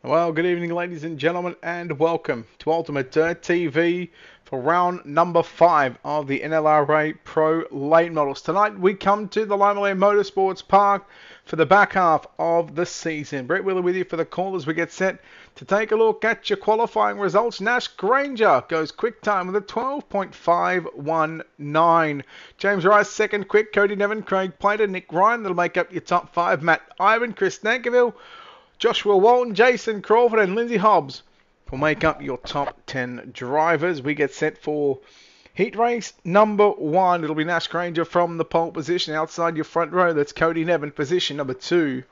Well, good evening, ladies and gentlemen, and welcome to Ultimate Dirt TV for round number 5 of the NLRA Pro Late Models. Tonight, we come to the Limaland Motorsports Park for the back half of the season. Brett Wheeler with you for the call as we get set to take a look at your qualifying results. Nash Granger goes quick time with a 12.519. James Rice second quick. Cody Nevin, Craig Plater, Nick Ryan. That'll make up your top 5. Matt Ivan, Chris Nankiville, Joshua Walton, Jason Crawford and Lindsay Hobbs will make up your top 10 drivers. We get set for heat race number 1. It'll be Nash Granger from the pole position outside your front row. That's Cody Nevin, position number 2.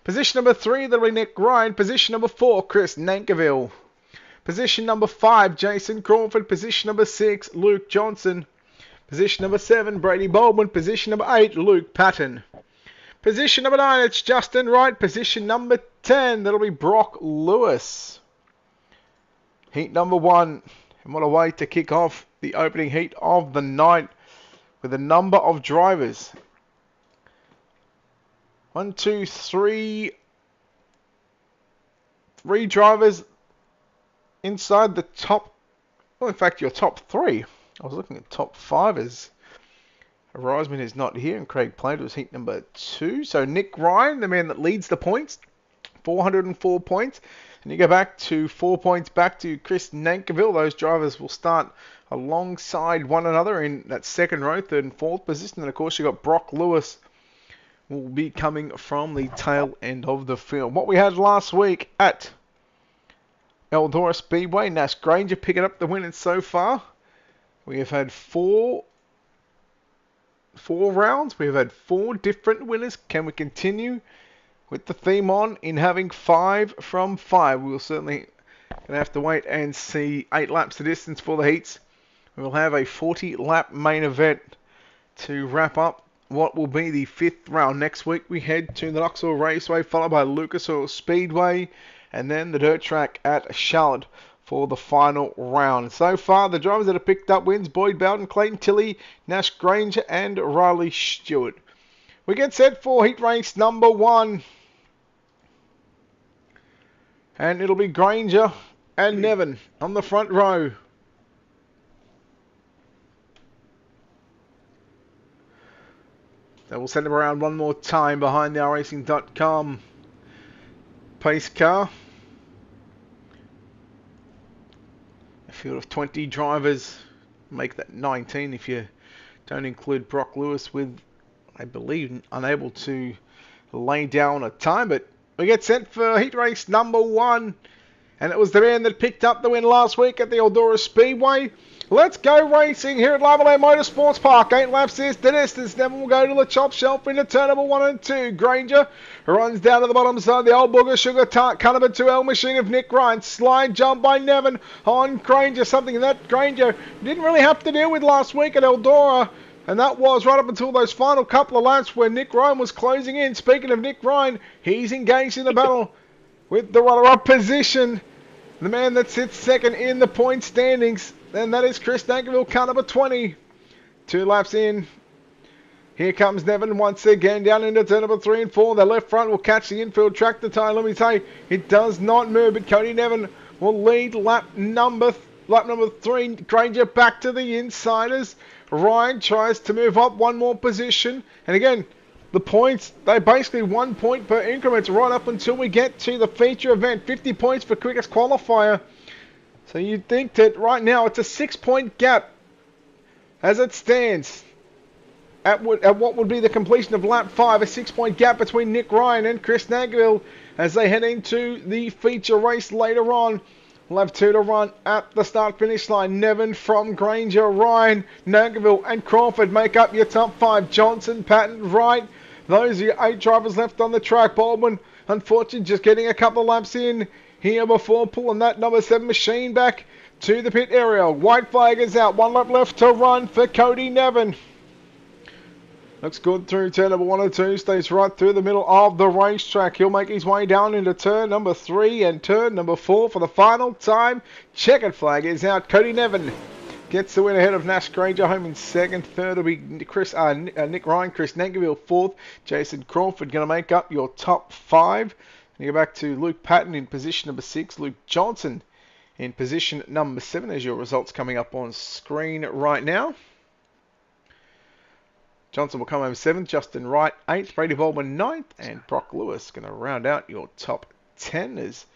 Position number 3, that'll be Nick Ryan. Position number 4, Chris Nankiville. Position number 5, Jason Crawford. Position number 6, Luke Johnson. Position number 7, Brady Baldwin. Position number 8, Luke Patton. Position number 9, it's Justin Wright. Position number 10, that'll be Brock Lewis. Heat number 1, and what a way to kick off the opening heat of the night with a number of drivers. 1, 2, 3. 3 drivers inside the top, well, in fact, your top 3. I was looking at top 5 as Reisman is not here, and Craig Plater was heat number 2. So Nick Ryan, the man that leads the points, 404 points. And you go back to 4 points back to Chris Nankiville. Those drivers will start alongside one another in that second row, 3rd and 4th position. And of course, you've got Brock Lewis will be coming from the tail end of the field. What we had last week at Eldora Speedway, Nash Granger picking up the win, and so far we have had four rounds. We've had 4 different winners. Can we continue with the theme on in having 5 from 5? We'll certainly gonna have to wait and see. 8 laps the distance for the heats. We'll have a 40-lap main event to wrap up what will be the 5th round. Next week we head to the Knoxville Raceway, followed by Lucas Oil Speedway, and then the dirt track at Charlotte for the final round. So far, the drivers that have picked up wins: Boyd Bowden, Clayton Tilley, Nash Granger, and Riley Stewart. We get set for heat race number 1. And it'll be Granger and Nevin on the front row. So we'll send them around one more time behind the iRacing.com pace car. Field of 20 drivers, make that 19 if you don't include Brock Lewis, with, I believe, unable to lay down a time. But we get set for heat race number 1, and it was the man that picked up the win last week at the Eldora Speedway. Let's go racing here at Limaland Motorsports Park. 8 laps is the distance. Nevin will go to the chop shelf into turn number 1 and 2. Granger runs down to the bottom side. The old booger sugar tart cut number 2 L machine of Nick Ryan. Slide jump by Nevin on Granger. Something that Granger didn't really have to deal with last week at Eldora. And that was right up until those final couple of laps where Nick Ryan was closing in. Speaking of Nick Ryan, he's engaged in the battle with the runner-up position. The man that sits second in the point standings. And that is Chris Nankiville, car number 20. 2 laps in. Here comes Nevin once again down into turn number 3 and 4. The left front will catch the infield tractor tire. Let me say, it does not move, but Cody Nevin will lead lap number 3. Granger back to the insiders. Ryan tries to move up one more position. And again, the points, they're basically 1 point per increment right up until we get to the feature event. 50 points for quickest qualifier. So you'd think that right now it's a 6-point gap as it stands at what would be the completion of lap 5. A 6-point gap between Nick Ryan and Chris Nankiville as they head into the feature race later on. We'll have 2 to run at the start-finish line. Nevin from Granger, Ryan, Nankiville and Crawford make up your top 5. Johnson, Patton, Wright. Those are your 8 drivers left on the track. Baldwin, unfortunately, just getting a couple of laps in here before pulling that number 7 machine back to the pit area. White flag is out. 1 lap left to run for Cody Nevin. Looks good through turn number 1 and 2. Stays right through the middle of the racetrack. He'll make his way down into turn number 3 and turn number 4 for the final time. Checkered flag is out. Cody Nevin gets the win ahead of Nash Granger. Home in second. Third will be Nick Ryan, Chris Nankiville fourth. Jason Crawford going to make up your top 5. And you go back to Luke Patton in position number 6, Luke Johnson in position number 7. There's your results coming up on screen right now. Johnson will come home 7th, Justin Wright 8th, Brady Baldwin 9th, and Brock Lewis going to round out your top 10 as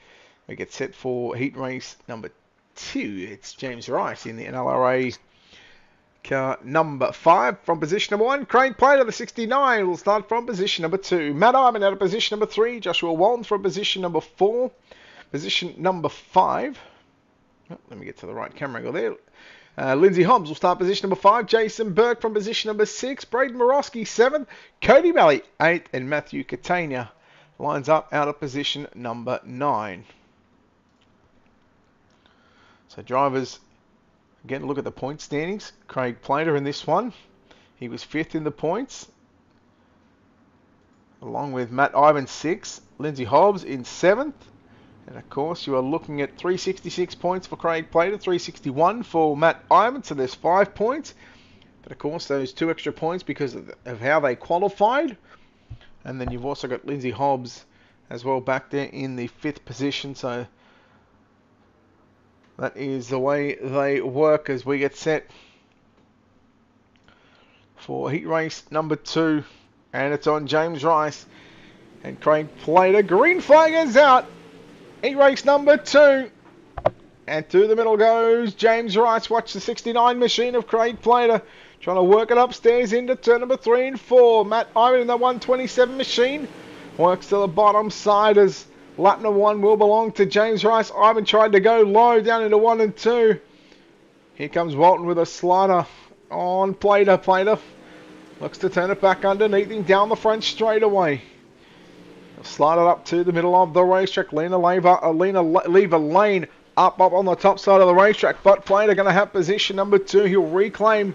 we get set for heat race number 2. It's James Rice in the NLRA car number 5. From position number 1, Craig Plater, the 69, will start from position number 2. Matt Iman out of position number 3, Joshua Walton from position number 4. Position number 5. Oh, let me get to the right camera angle there. Lindsay Hobbs will start position number 5. Jason Burke from position number 6. Braden Morosky 7th. Cody Valley 8th. And Matthew Catania lines up out of position number 9. So drivers, again, look at the point standings. Craig Plater in this one. He was 5th in the points. Along with Matt Ivan 6th. Lindsay Hobbs in 7th. And of course, you are looking at 366 points for Craig Plater, 361 for Matt Ivan, so there's 5 points. But of course, those 2 extra points because of how they qualified. And then you've also got Lindsay Hobbs as well back there in the 5th position. So that is the way they work as we get set for heat race number 2. And it's on James Rice and Craig Plater. Green flag is out. Heat race number 2. And through the middle goes James Rice. Watch the 69 machine of Craig Plater. Trying to work it upstairs into turn number 3 and 4. Matt Ivan in the 127 machine. Works to the bottom side as lap number 1 will belong to James Rice. Ivan tried to go low down into 1 and 2. Here comes Walton with a slider on Plater. Plater looks to turn it back underneath him down the front straightaway. Slide it up to the middle of the racetrack. Leave a lane up on the top side of the racetrack. But Plater going to have position number 2. He'll reclaim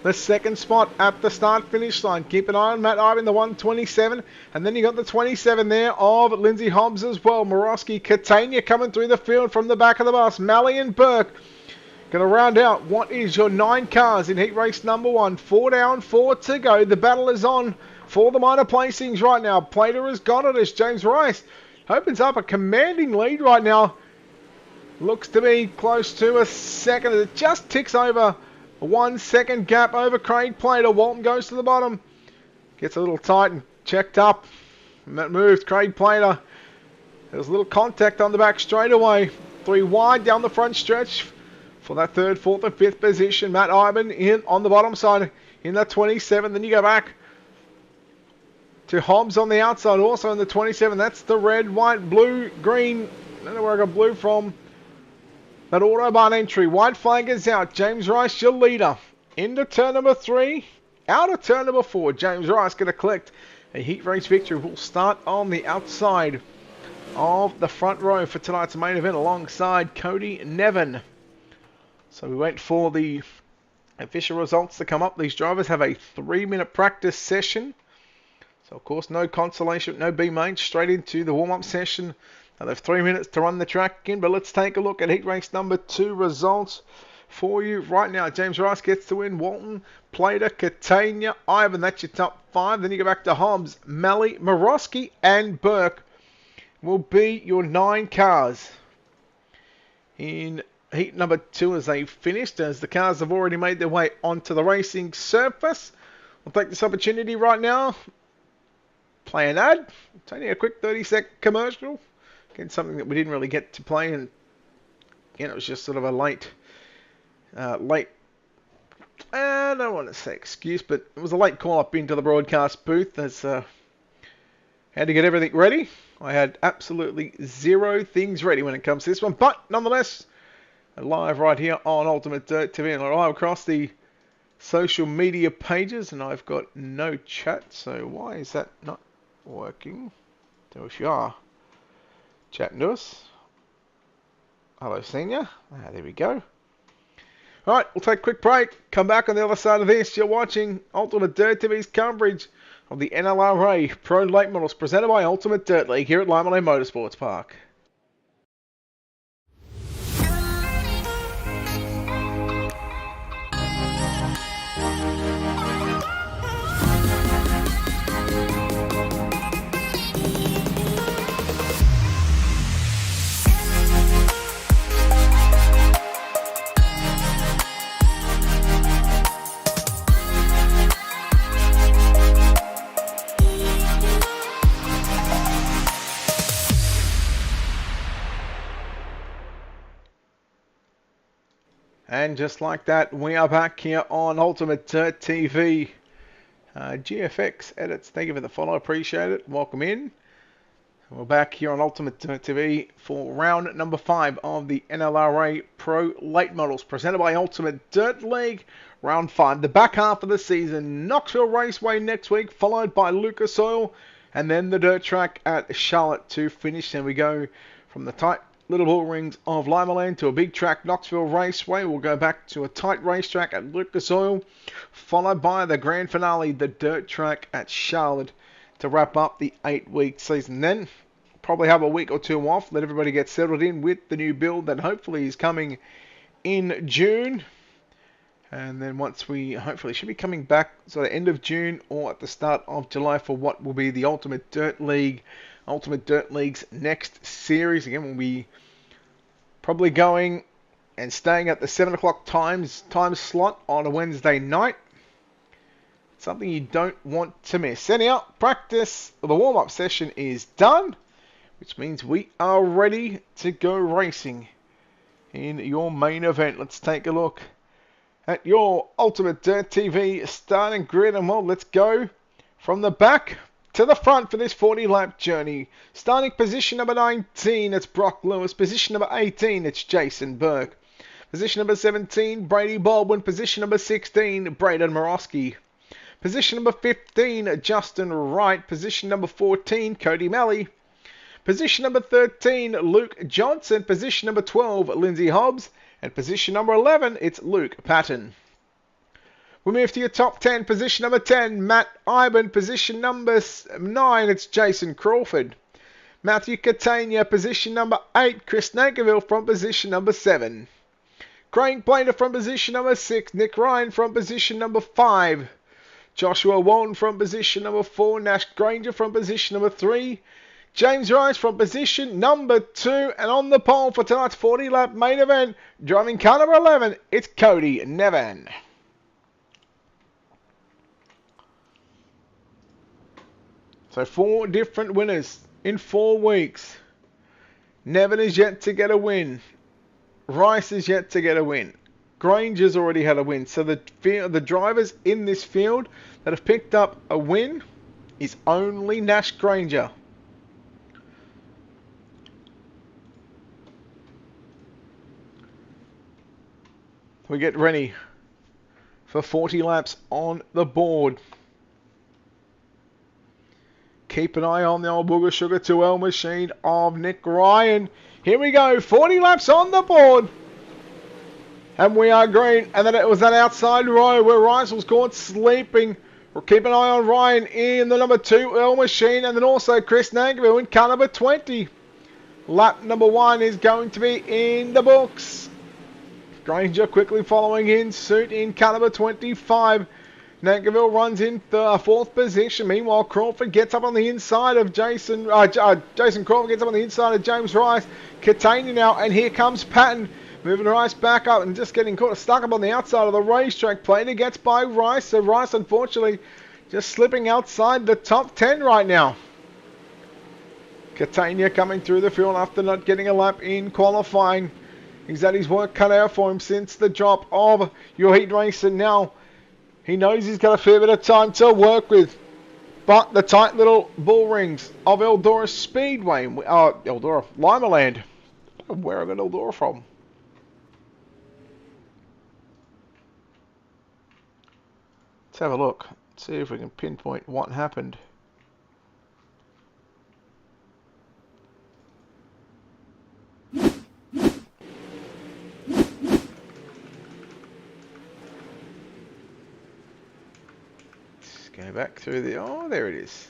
the 2nd spot at the start-finish line. Keep an eye on Matt Ivan, the 127. And then you got the 27 there of Lindsay Hobbs as well. Morosky, Catania coming through the field from the back of the bus. Malley and Burke going to round out what is your 9 cars in heat race number 1. 4 down, 4 to go. The battle is on for the minor placings right now. Plater has got it as James Rice opens up a commanding lead right now. Looks to be close to a second. It just ticks over a 1 second gap over Craig Plater. Walton goes to the bottom. Gets a little tight and checked up. And that moved Craig Plater. There's a little contact on the back straight away. 3 wide down the front stretch for that 3rd, 4th and 5th position. Matt Ivan in on the bottom side in that 27. Then you go back to Hobbs on the outside, also in the 27. That's the red, white, blue, green. I don't know where I got blue from. That Autobahn entry. White flag is out. James Rice, your leader. Into turn number 3. Out of turn number 4. James Rice going to collect a heat race victory. Will start on the outside of the front row for tonight's main event alongside Cody Nevin. So we wait for the official results to come up. These drivers have a 3-minute practice session. So, of course, no consolation, no B main, straight into the warm-up session. Now, they have 3 minutes to run the track again, but let's take a look at heat race number 2 results for you right now. James Rice gets to win. Walton, Plater, Catania, Ivan, that's your top 5. Then you go back to Hobbs, Malley, Morosky, and Burke will be your 9 cars in heat number 2 as they finished, as the cars have already made their way onto the racing surface. We'll take this opportunity right now. Play an ad. Taking a quick 30-second commercial. Again, something that we didn't really get to play, and again, it was just sort of a late. I don't want to say excuse, but it was a late call up into the broadcast booth as had to get everything ready. I had absolutely 0 things ready when it comes to this one, but nonetheless, live right here on Ultimate Dirt TV and live across the social media pages, and I've got no chat, so why is that not working? There we are. Chatting to us. Hello, Senior. There we go. Alright, we'll take a quick break. Come back on the other side of this. You're watching Ultimate Dirt TV's coverage of the NLRA Pro Late Models presented by Ultimate Dirt League here at Limaland Motorsports Park. And just like that, we are back here on Ultimate Dirt TV. GFX Edits, thank you for the follow, appreciate it. Welcome in. We're back here on Ultimate Dirt TV for round number 5 of the NLRA Pro Late Models, presented by Ultimate Dirt League. Round 5, the back half of the season. Knoxville Raceway next week, followed by Lucas Oil, and then the dirt track at Charlotte to finish. And we go from the tight little bull rings of Limaland to a big track, Knoxville Raceway. We'll go back to a tight racetrack at Lucas Oil, followed by the grand finale, the dirt track at Charlotte, to wrap up the 8-week season. Then probably have a week or two off, let everybody get settled in with the new build that hopefully is coming in June. And then once we hopefully should be coming back so the end of June or at the start of July for what will be the Ultimate Dirt League. Ultimate Dirt League's next series. Again, we'll be probably going and staying at the 7 o'clock time slot on a Wednesday night. Something you don't want to miss. Anyhow, practice, the warm-up session is done, which means we are ready to go racing in your main event. Let's take a look at your Ultimate Dirt TV starting grid, and well, let's go from the back to the front for this 40-lap journey. Starting position number 19, it's Brock Lewis. Position number 18, it's Jason Burke. Position number 17, Brady Baldwin. Position number 16, Braden Morosky. Position number 15, Justin Wright. Position number 14, Cody Malley. Position number 13, Luke Johnson. Position number 12, Lindsay Hobbs. And position number 11, it's Luke Patton. We move to your top 10. Position number 10, Matt Iben. Position number 9, it's Jason Crawford. Matthew Catania. Position number 8, Chris Nankiville from position number 7. Crane Plater from position number 6. Nick Ryan from position number 5. Joshua Walton from position number 4. Nash Granger from position number 3. James Rice from position number 2. And on the pole for tonight's 40-lap main event, driving car number 11, it's Cody Nevan. So 4 different winners in 4 weeks. Nevan is yet to get a win. Rice is yet to get a win. Granger's already had a win. So the drivers in this field that have picked up a win is only Nash Granger. We get ready for 40 laps on the board. Keep an eye on the old Booger Sugar 2L machine of Nick Ryan. Here we go, 40 laps on the board. And we are green. And then it was that outside row where Rice was caught sleeping. We'll keep an eye on Ryan in the number 2 L machine. And then also Chris Nankiville in car number 20. Lap number 1 is going to be in the books. Granger quickly following in suit in car number 25. Nankiville runs in the 4th position. Meanwhile, Crawford gets up on the inside of Jason Crawford gets up on the inside of James Rice. Catania now, and here comes Patton. Moving Rice back up and just getting caught stuck up on the outside of the racetrack. Plater gets by Rice. So Rice, unfortunately, just slipping outside the top 10 right now. Catania coming through the field after not getting a lap in qualifying. He's had his work cut out for him since the drop of your heat race. And now he knows he's got a fair bit of time to work with. But the tight little bull rings of Eldora Speedway. Limaland. I don't know where I got Eldora from. Let's have a look. See if we can pinpoint what happened. Let's go back through the... Oh, there it is.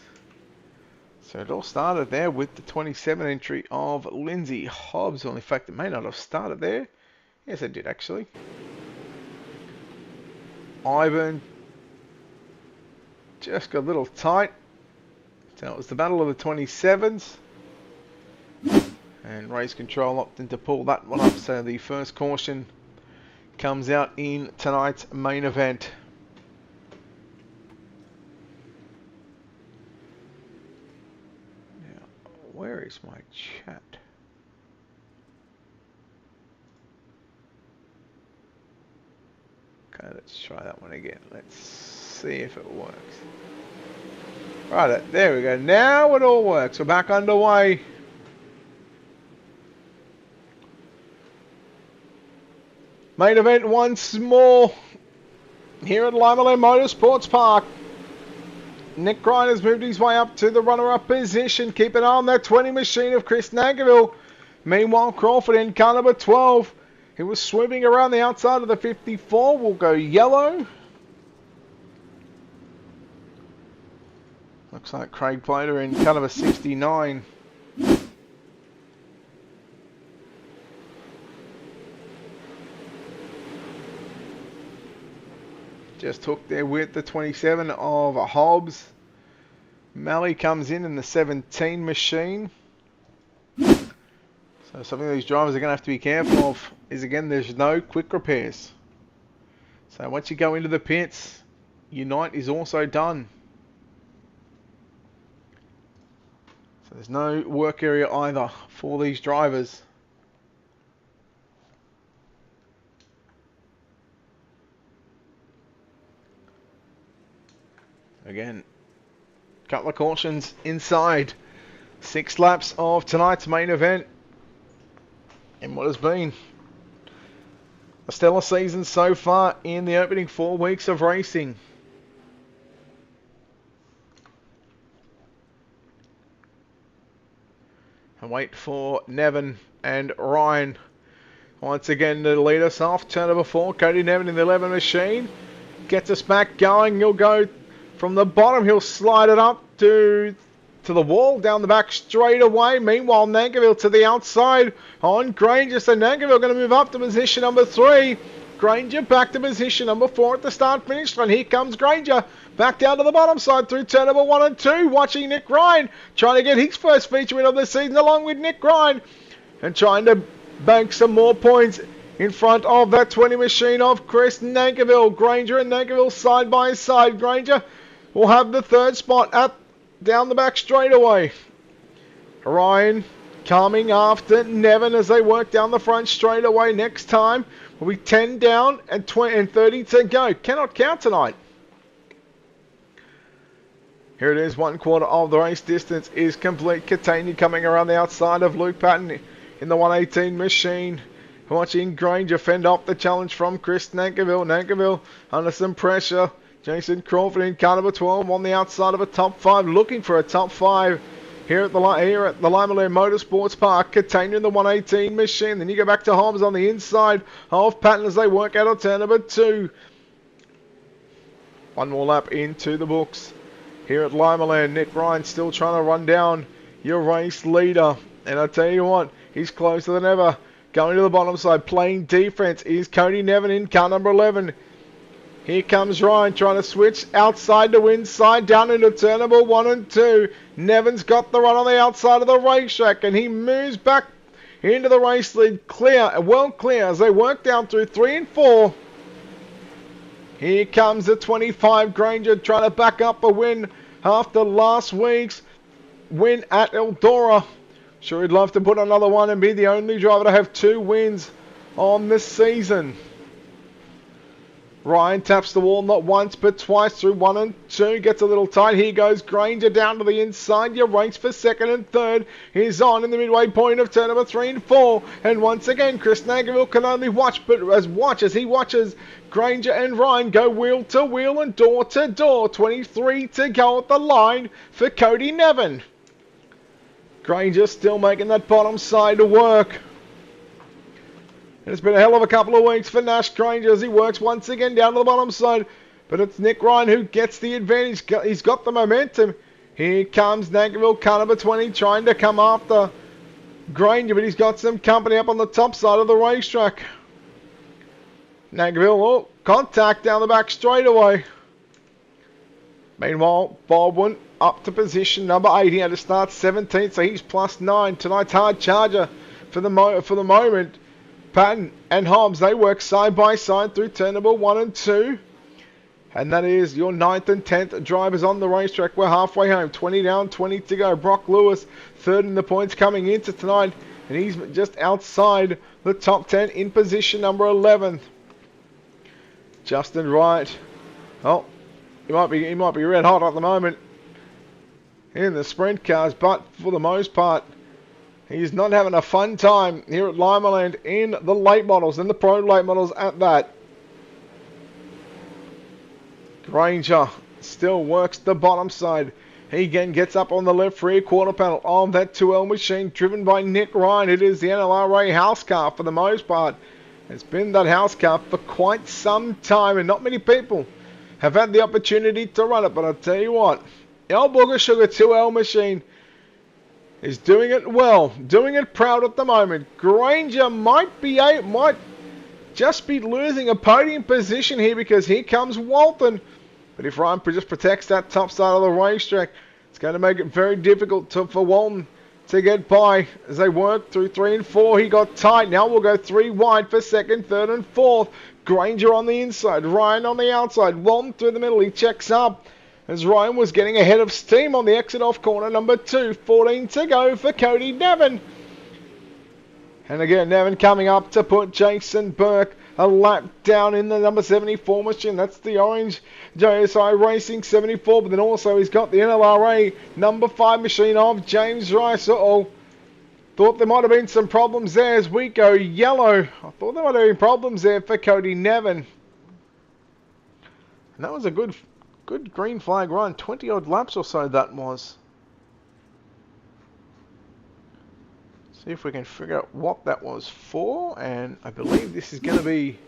So it all started there with the 27 entry of Lindsay Hobbs. Well, in fact, it may not have started there. Yes, it did actually. Ivan just got a little tight. So it was the battle of the 27s. And race control opting to pull that one up. So the first caution comes out in tonight's main event. Now, where is my chat? Okay, let's try that one again. Let's see if it works. Right, there we go. Now it all works. We're back underway. Main event once more here at Limaland Motorsports Park. Nick Ryan has moved his way up to the runner-up position. Keep an eye on that 20 machine of Chris Nankerville. Meanwhile, Crawford in car number 12. He was swimming around the outside of the 54. Will go yellow. Looks like Craig Plater in car number 69. Just hooked there with the 27 of Hobbs. Malley comes in the 17 machine. So something these drivers are going to have to be careful of is, again, there's no quick repairs. So once you go into the pits, your night is also done. So there's no work area either for these drivers. Again, couple of cautions inside. 6 laps of tonight's main event. In what has been a stellar season so far in the opening 4 weeks of racing. And wait for Nevin and Ryan once again to lead us off. Turn number 4, Cody Nevin in the 11 machine. Gets us back going. He'll go from the bottom. He'll slide it up to the wall, down the back straight away. Meanwhile, Nankerville to the outside on Granger. So Nankerville going to move up to position number 3. Granger back to position number 4 at the start-finish line. Here comes Granger. Back down to the bottom side through turn number 1 and 2. Watching Nick Ryan. Trying to get his first feature win of the season along with Nick Ryan. And trying to bank some more points in front of that 20 machine of Chris Nankerville. Granger and Nankerville side by side. Granger will have the 3rd spot at down the back straight away. Ryan coming after Nevin as they work down the front straight away. Next time will be 10 down and 20 and 30 to go. Cannot count tonight. Here it is, 1/4 of the race distance is complete. Catania coming around the outside of Luke Patton in the 118 machine. Watching Granger fend off the challenge from Chris Nankerville. Nankerville under some pressure. Jason Crawford in car number 12 on the outside of a top 5, looking for a top 5 here at the Limaland Motorsports Park. Catania in the 118 machine. Then you go back to Hobbs on the inside of Patton as they work out of turn number 2. One more lap into the books here at Limaland. Nick Ryan still trying to run down your race leader. And I tell you what, he's closer than ever. Going to the bottom side, playing defense, is Cody Nevin in car number 11. Here comes Ryan trying to switch outside to inside, down into turn number 1 and 2. Nevin's got the run on the outside of the racetrack, and he moves back into the race lead, clear, well clear, as they work down through 3 and 4. Here comes the 25 Granger trying to back up a win after last week's win at Eldora. Sure, he'd love to put another one and be the only driver to have 2 wins on this season. Ryan taps the wall not once but twice through 1 and 2. Gets a little tight. Here goes Granger down to the inside. Your race for 2nd and 3rd is on in the midway point of turn number 3 and 4. And once again, Chris Nankerville can only watch as he watches Granger and Ryan go wheel to wheel and door to door. 23 to go at the line for Cody Nevin. Granger still making that bottom side to work. And it's been a hell of a couple of weeks for Nash Granger as he works once again down to the bottom side. But it's Nick Ryan who gets the advantage. He's got the momentum. Here comes Nankerville, car number 20, trying to come after Granger, but he's got some company up on the top side of the racetrack. Nankerville, oh, contact down the back straight away. Meanwhile, Baldwin up to position number 8. He had to start 17th, so he's plus 9. Tonight's hard charger for the moment. Patton and Hobbs, they work side by side through turn number 1 and 2. And that is your 9th and 10th drivers on the racetrack. We're halfway home. 20 down, 20 to go. Brock Lewis, 3rd in the points coming into tonight. And he's just outside the top 10 in position number 11. Justin Wright. Oh, he might be red hot at the moment in the sprint cars, but for the most part, he's not having a fun time here at Limaland in the late models, in the pro late models at that. Granger still works the bottom side. He again gets up on the left rear quarter panel of that 2L machine driven by Nick Ryan. It is the NLRA house car for the most part. It's been that house car for quite some time, and not many people have had the opportunity to run it. But I'll tell you what, El Booger Sugar 2L machine is doing it well, doing it proud at the moment. Granger might just be losing a podium position here, because here comes Walton. But if Ryan just protects that top side of the racetrack, it's going to make it very difficult for Walton to get by as they work through 3 and 4. He got tight. Now we'll go 3 wide for second, third and fourth. Granger on the inside, Ryan on the outside, Walton through the middle. He checks up as Ryan was getting ahead of steam on the exit off corner number 2. 14 to go for Cody Nevin. And again, Nevin coming up to put Jason Burke a lap down in the number 74 machine. That's the orange JSI Racing 74. But then also he's got the NLRA number 5 machine of James Rice. Uh-oh. Thought there might have been some problems there as we go yellow. I thought there might have been problems there for Cody Nevin. And that was a good green flag run. 20 odd laps or so that was. See if we can figure out what that was for, and I believe this is going to be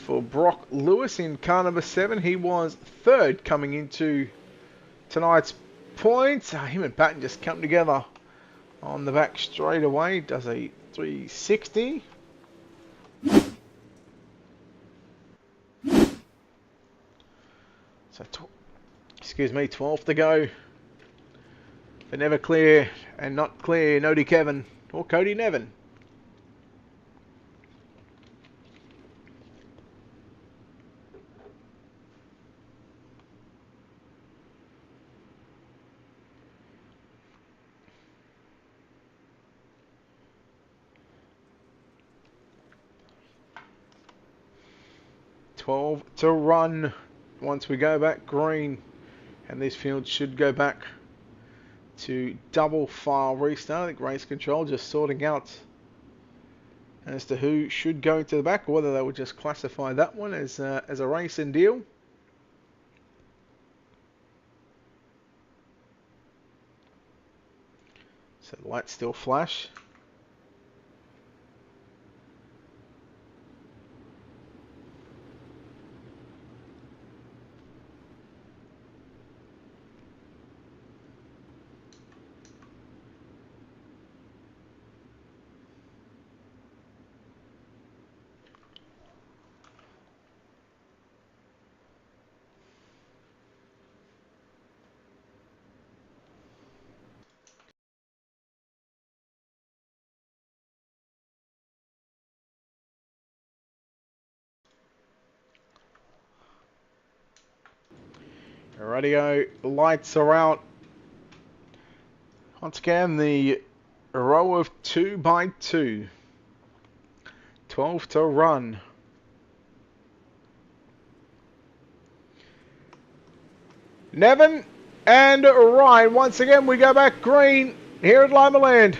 for Brock Lewis in car number 7. He was third coming into tonight's points. Him and Patton just come together on the back straight away. Does a 360. So, 12 to go. But never clear, and not clear, Nody Kevin or Cody Nevin. $12 to run once we go back green, and this field should go back to double file restart. I think race control just sorting out as to who should go to the back, or whether they would just classify that one as a racing deal. So the lights still flash. Radio lights are out. Once again, the row of 2 by 2. 12 to run. Nevin and Ryan. Once again, we go back green here at Limaland.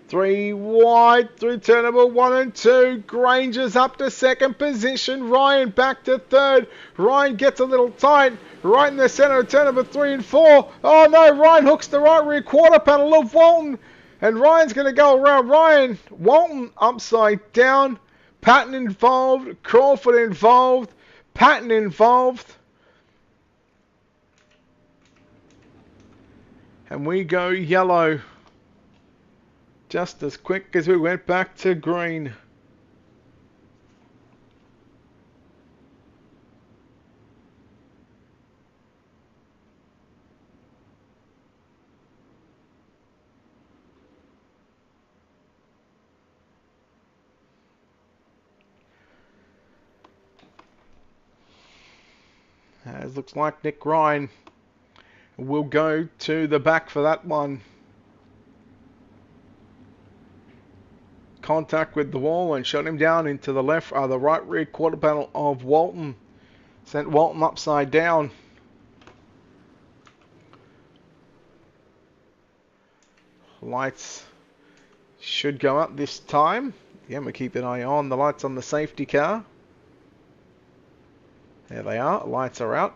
3 wide through turn number 1 and 2. Granger's up to second position. Ryan back to third. Ryan gets a little tight. Right in the center of turn number 3 and 4. Oh no, Ryan hooks the right rear quarter panel of Walton. And Ryan's going to go around Ryan. Walton upside down. Patton involved. Crawford involved. Patton involved. And we go yellow. Just as quick as we went back to green. It looks like Nick Ryan will go to the back for that one. contact with the wall and shot him down into the the right rear quarter panel of Walton. Sent Walton upside down. Lights should go up this time. Again, we keep an eye on the lights on the safety car. There they are. Lights are out.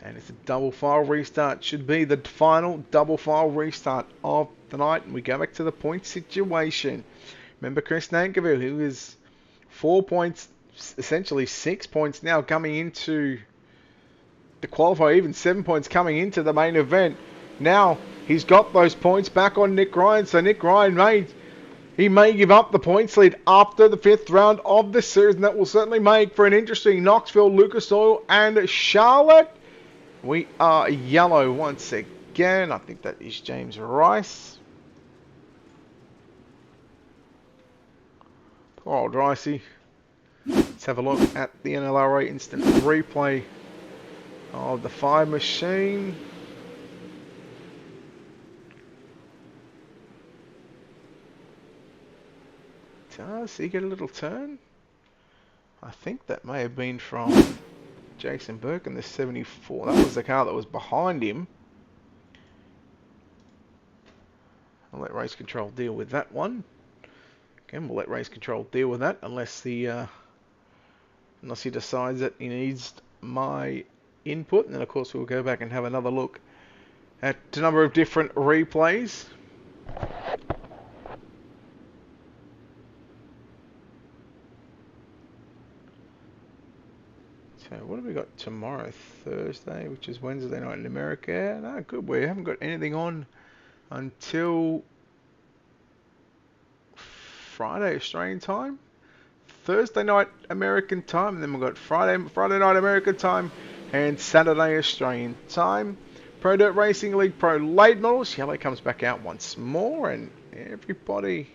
And it's a double file restart. Should be the final double file restart of the night. And we go back to the point situation. Remember Chris Nankerville, who is 4 points, essentially 6 points now coming into the qualifier, even 7 points coming into the main event. Now he's got those points back on Nick Ryan. So Nick Ryan may give up the points lead after the 5th round of the series. And that will certainly make for an interesting Knoxville, Lucas Oil and Charlotte. We are yellow once again. I think that is James Rice. Poor old Ricey. Let's have a look at the NLRA instant replay of the 5 machine. Does he get a little turn? I think that may have been from Jason Burke in the 74. That was the car that was behind him. I'll let race control deal with that one. Again, we'll let race control deal with that unless he decides that he needs my input. And then of course we'll go back and have another look at a number of different replays. So what have we got tomorrow? Thursday, which is Wednesday night in America. No, good. We haven't got anything on until Friday Australian time, Thursday night American time, and then we've got Friday night American time, and Saturday Australian time. Pro Dirt Racing League Pro Late Models. Yellow comes back out once more, and everybody.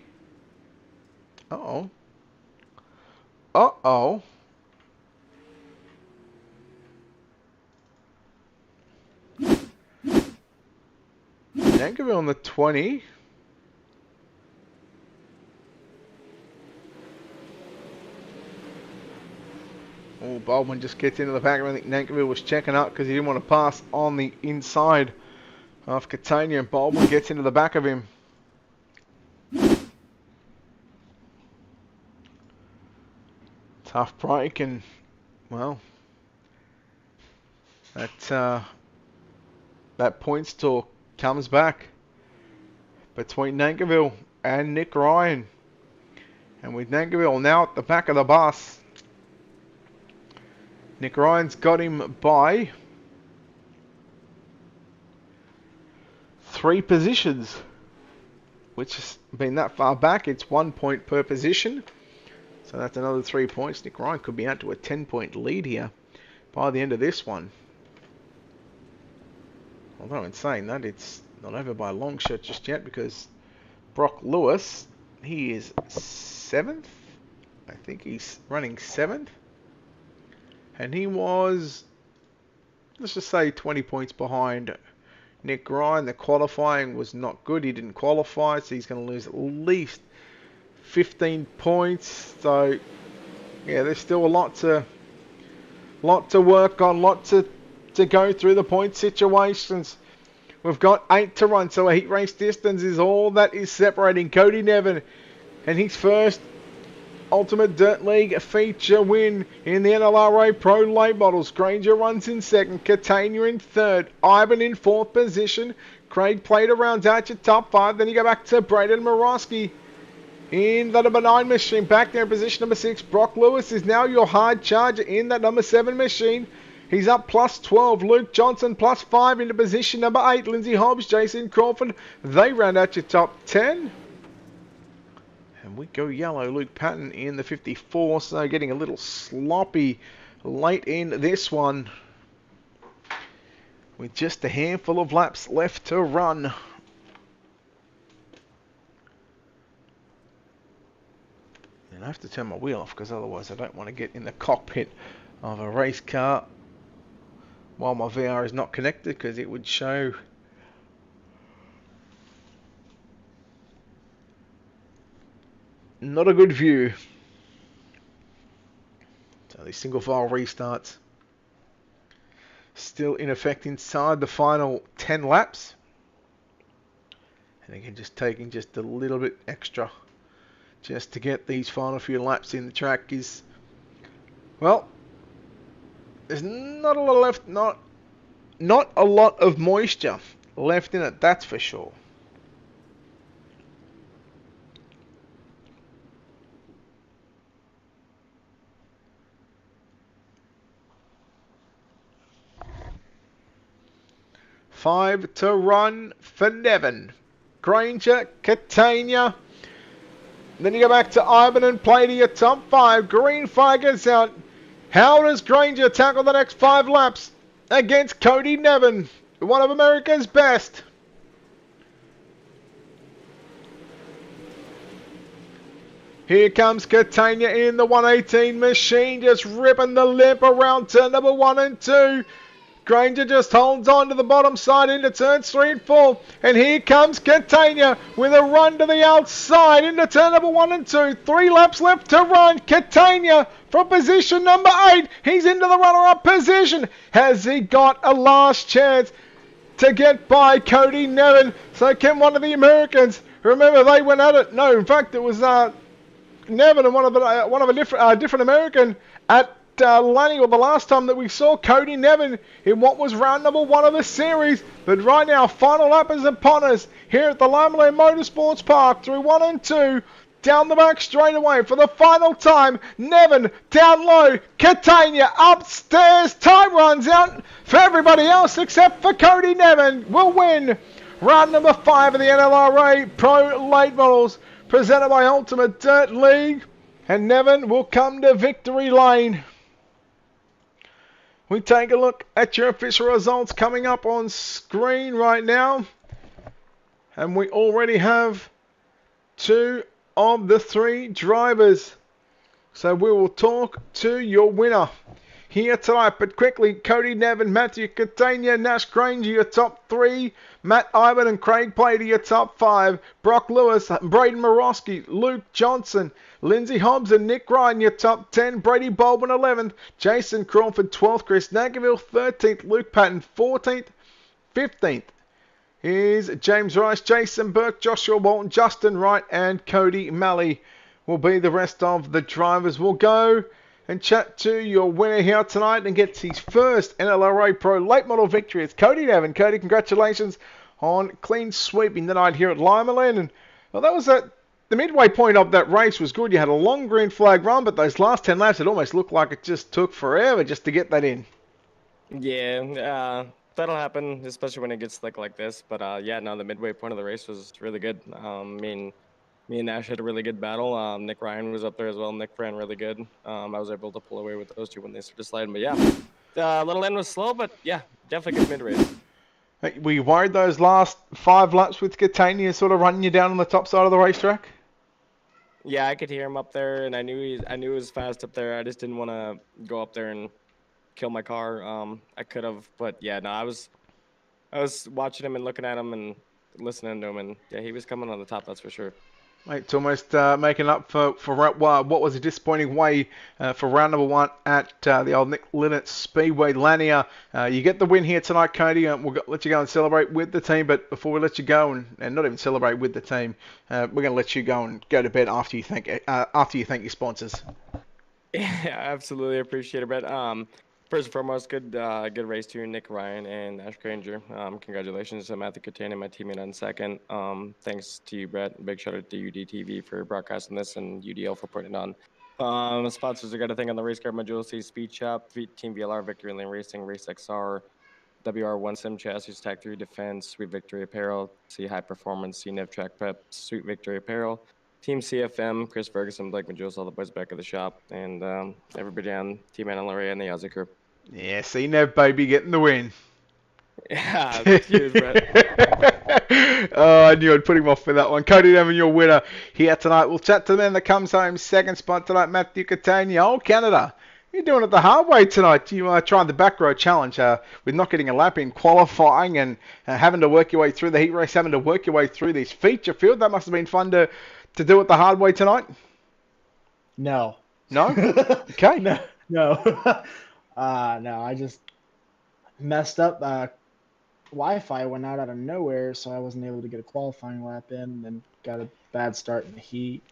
Uh oh. Nankerville on the 20. Oh, Baldwin just gets into the back. I think Nankerville was checking up because he didn't want to pass on the inside of Catania. And Baldwin gets into the back of him. Tough break, and well, that points talk comes back between Nankerville and Nick Ryan. And with Nankerville now at the back of the bus, Nick Ryan's got him by 3 positions, which has been that far back. It's 1 point per position. So that's another 3 points. Nick Ryan could be out to a 10-point lead here by the end of this one. Although in saying that, it's not over by a long shot just yet, because Brock Lewis, he is 7th. I think he's running 7th. And he was, let's just say, 20 points behind Nick Ryan. The qualifying was not good. He didn't qualify, so he's going to lose at least 15 points. So, yeah, there's still a lot to work on, lot to go through the point situations. We've got 8 to run, so a heat race distance is all that is separating Cody Nevin and his first Ultimate Dirt League feature win in the NLRA Pro Late Models. Granger runs in 2nd, Catania in 3rd, Ivan in 4th position. Craig played around out your top 5. Then you go back to Braden Morosky in the number 9 machine. Back there in position number 6. Brock Lewis is now your hard charger in that number 7 machine. He's up plus 12. Luke Johnson plus 5 into position number 8. Lindsay Hobbs, Jason Crawford. They round out your top 10. And we go yellow. Luke Patton in the 54. So getting a little sloppy late in this one, with just a handful of laps left to run. And I have to turn my wheel off, because otherwise I don't want to get in the cockpit of a race car while my VR is not connected, because it would show Not a good view. So these single file restarts still in effect inside the final 10 laps. And again, just taking just a little bit extra just to get these final few laps in. The track is, well, there's not a lot left, not a lot of moisture left in it, that's for sure. Five to run for Nevin. Granger, Catania. Then you go back to Ivan and play to your top 5. Green flag gets out. How does Granger tackle the next 5 laps against Cody Nevin, one of America's best? Here comes Catania in the 118 machine, just ripping the lip around turn number 1 and 2. Granger just holds on to the bottom side into turns 3 and 4. And here comes Catania with a run to the outside into turn number 1 and 2. 3 laps left to run. Catania from position number 8. He's into the runner-up position. Has he got a last chance to get by Cody Nevin? So can one of the Americans, remember they went at it. No, in fact it was Nevin and one of a different American at Lanny, or the last time that we saw Cody Nevin in what was round number 1 of the series. But right now, final lap is upon us here at the Limaland Motorsports Park through 1 and 2. Down the back straightaway for the final time. Nevin down low. Catania upstairs. Time runs out for everybody else except for Cody Nevin. Will win round number 5 of the NLRA Pro Late Models presented by Ultimate Dirt League. And Nevin will come to victory lane. We take a look at your official results coming up on screen right now. And we already have 2 of the 3 drivers. So we will talk to your winner here tonight. But quickly, Cody Nevin, Matthew Catania, Nash Granger, your top 3. Matt Ivan and Craig Play to your top 5. Brock Lewis, Braden Morosky, Luke Johnson, Lindsay Hobbs and Nick Ryan, your top 10. Brady Baldwin, 11th. Jason Crawford, 12th. Chris Nagerville, 13th. Luke Patton, 14th. 15th is James Rice, Jason Burke, Joshua Walton, Justin Wright, and Cody Malley will be the rest of the drivers. We'll go and chat to your winner here tonight and gets his first NLRA Pro Late Model victory. It's Cody Nevin. Cody, congratulations on clean sweeping the night here at Limaland. And well, that was the midway point of that race was good. You had a long green flag run, but those last 10 laps, it almost looked like it just took forever just to get that in. Yeah, that'll happen, especially when it gets slick like this. But yeah, no, the midway point of the race was really good. Me and Nash had a really good battle. Nick Ryan was up there as well. Nick ran really good. I was able to pull away with those 2 when they started sliding. But yeah, little end was slow, but yeah, definitely good mid-race. Were you worried those last 5 laps with Catania sort of running you down on the top side of the racetrack? Yeah, I could hear him up there, and I knew he was fast up there. I just didn't want to go up there and kill my car. I could have, but yeah, no, I was watching him and looking at him and listening to him, and yeah, he was coming on the top, that's for sure. Mate, it's almost making up for what was a disappointing way for round number 1 at the old Nick Linnet Speedway. Lanier, you get the win here tonight, Cody. We'll let you go and celebrate with the team. But before we let you go and not even celebrate with the team, we're going to let you go and go to bed after you thank your sponsors. Yeah, absolutely appreciate it, Brett. First and foremost, good race to Nick Ryan and Nash Granger. Congratulations to Matthew Catania, my teammate, on second. Thanks to you, Brett. Big shout out to UDTV for broadcasting this and UDL for putting it on. Sponsors, I got to thank on the race car, Majority Speed Shop, Team VLR, Victory Lane Racing, Race XR, WR1 Sim Chassis, Tag 3 Defense, Sweet Victory Apparel, C High Performance, CNEV Track Prep, Sweet Victory Apparel, Team CFM, Chris Ferguson, Blake Majulis, all the boys back at the shop, and everybody on Team NLRA and the Aussie crew. Yeah, CNEV, baby, getting the win. Yeah, cheers, Brett. Oh, I knew I'd put him off for that one. Cody Nevin, your winner here tonight. We'll chat to the man that comes home second spot tonight, Matthew Catania. Oh, Canada, you're doing it the hard way tonight. You tried the back row challenge with not getting a lap in qualifying and having to work your way through the heat race, having to work your way through this feature field. That must have been fun to do it the hard way tonight. No. No? Okay. No, no. No, I just messed up. Wi-Fi went out of nowhere, so I wasn't able to get a qualifying lap in, and got a bad start in the heat.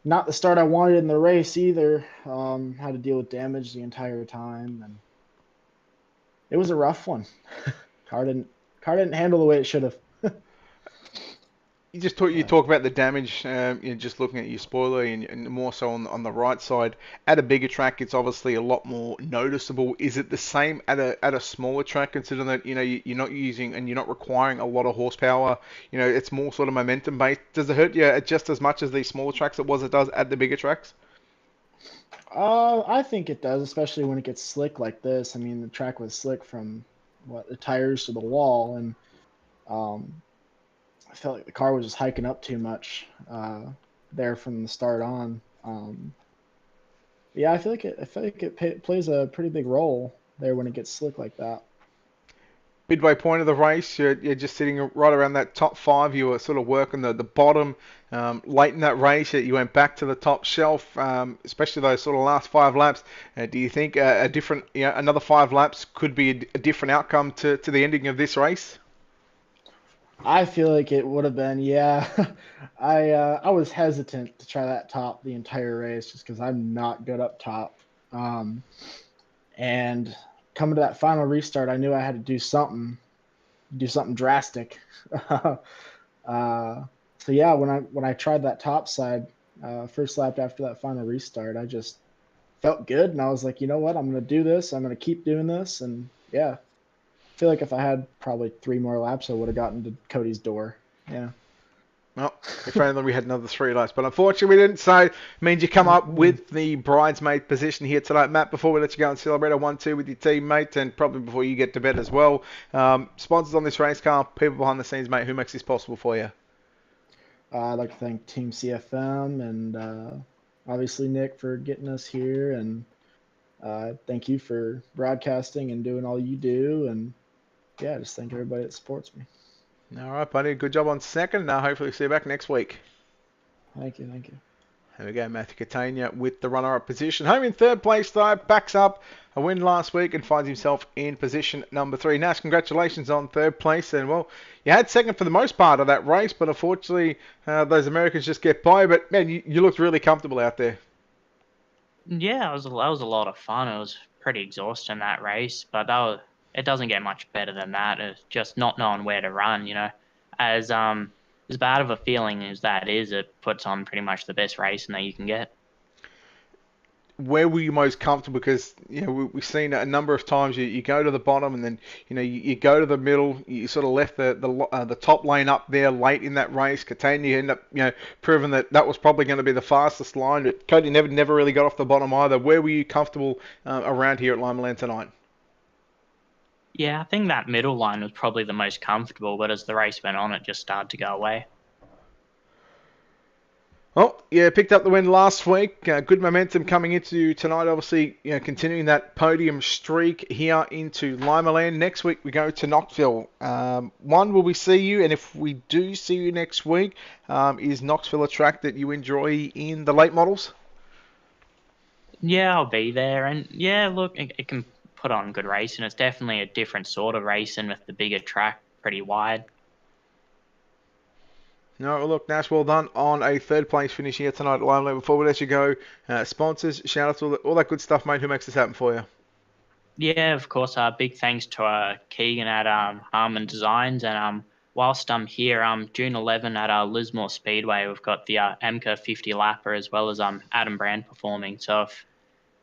Not the start I wanted in the race either. Had to deal with damage the entire time, and it was a rough one. car didn't car didn't handle the way it should have. You talk about the damage, just looking at your spoiler and more so on the right side. At a bigger track, it's obviously a lot more noticeable. Is it the same at a smaller track, considering that you're not using and you're not requiring a lot of horsepower? It's more sort of momentum based. Does it hurt you just as much as these smaller tracks it does at the bigger tracks? I think it does, especially when it gets slick like this. I mean, the track was slick from the tires to the wall, and um, I felt like the car was just hiking up too much there from the start on. Yeah, I feel like plays a pretty big role there when it gets slick like that. Midway point of the race, you're just sitting right around that top five. You were sort of working the bottom. Late in that race, you went back to the top shelf, especially those sort of last 5 laps. Do you think a different, another 5 laps could be a different outcome to the ending of this race? I feel like it would have been, yeah. I was hesitant to try that top the entire race just because I'm not good up top. Um, and coming to that final restart, I knew I had to do something drastic. So yeah, when I tried that top side first lap after that final restart, I just felt good, and I was like, you know what, I'm gonna do this. I'm gonna keep doing this, and yeah, I feel like if I had probably 3 more laps, I would have gotten to Cody's door. Yeah. Well, if only we had another 3 laps, but unfortunately we didn't. So it means you come up with the bridesmaid position here tonight. Matt, before we let you go and celebrate a 1-2 with your teammate, and probably before you get to bed as well, sponsors on this race car, people behind the scenes, mate, who makes this possible for you? I'd like to thank Team CFM and obviously Nick for getting us here, and thank you for broadcasting and doing all you do, and yeah, just thank everybody that supports me. All right, buddy. Good job on second. Hopefully see you back next week. Thank you, thank you. There we go, Matthew Catania with the runner-up position. Home in third place, though, backs up a win last week and finds himself in position number 3. Nash, congratulations on third place. And, well, you had second for the most part of that race, but unfortunately, those Americans just get by. But, man, you looked really comfortable out there. Yeah, that was a lot of fun. It was pretty exhausting, that race, but it doesn't get much better than that. It's just not knowing where to run, as bad of a feeling as that is, it puts on pretty much the best racing that you can get. Where were you most comfortable? Because we've seen it a number of times. You go to the bottom, and then you go to the middle. You sort of left the top lane up there late in that race. Catania ended up proving that was probably going to be the fastest line. But Cody never really got off the bottom either. Where were you comfortable around here at Limaland tonight? Yeah, I think that middle line was probably the most comfortable, but as the race went on, it just started to go away. Well, yeah, picked up the win last week. Good momentum coming into tonight. Obviously, continuing that podium streak here into Limaland. Next week we go to Knoxville. Will we see you? And if we do see you next week, is Knoxville a track that you enjoy in the late models? Yeah, I'll be there, and yeah, look, it can put on good racing. It's definitely a different sort of racing with the bigger track, pretty wide. No, well, look, Nash, well done on a third place finish here tonight at Limaland. Before we let you go, sponsors, shout out to all that good stuff, mate. Who makes this happen for you? Yeah, of course. Big thanks to Keegan at Harmon Designs, and whilst I'm here, June 11 at Lismore Speedway, we've got the AMCA 50 lapper as well as Adam Brand performing. So if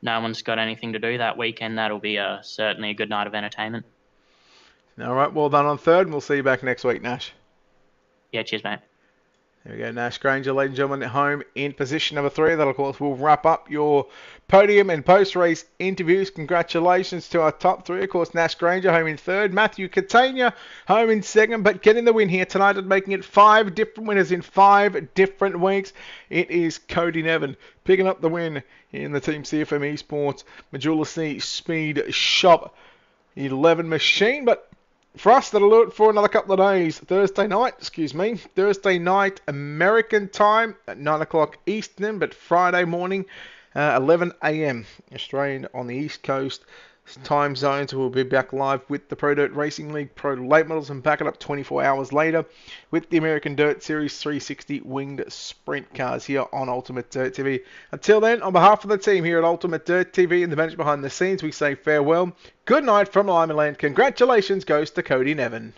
no one's got anything to do that weekend, that'll be certainly a good night of entertainment. All right, well done on third, and we'll see you back next week, Nash. Yeah, cheers, mate. There we go, Nash Granger, ladies and gentlemen, at home in position number 3. That, of course, will wrap up your podium and post-race interviews. Congratulations to our top 3. Of course, Nash Granger, home in 3rd. Matthew Catania, home in 2nd. But getting the win here tonight and making it 5 different winners in 5 different weeks, it is Cody Nevin picking up the win in the Team CFM Esports Majula C Speed Shop 11 machine. But for us, that'll do it for another couple of days. Thursday night, American time at 9 o'clock Eastern, but Friday morning, 11 a.m. Australian on the East Coast time zones. We'll be back live with the Pro Dirt Racing League Pro Late Models and back it up 24 hours later with the American Dirt Series 360 winged sprint cars here on Ultimate Dirt TV. Until then, on behalf of the team here at Ultimate Dirt TV and the management behind the scenes, we say farewell. Good night from Limaland. Congratulations goes to Cody Nevin.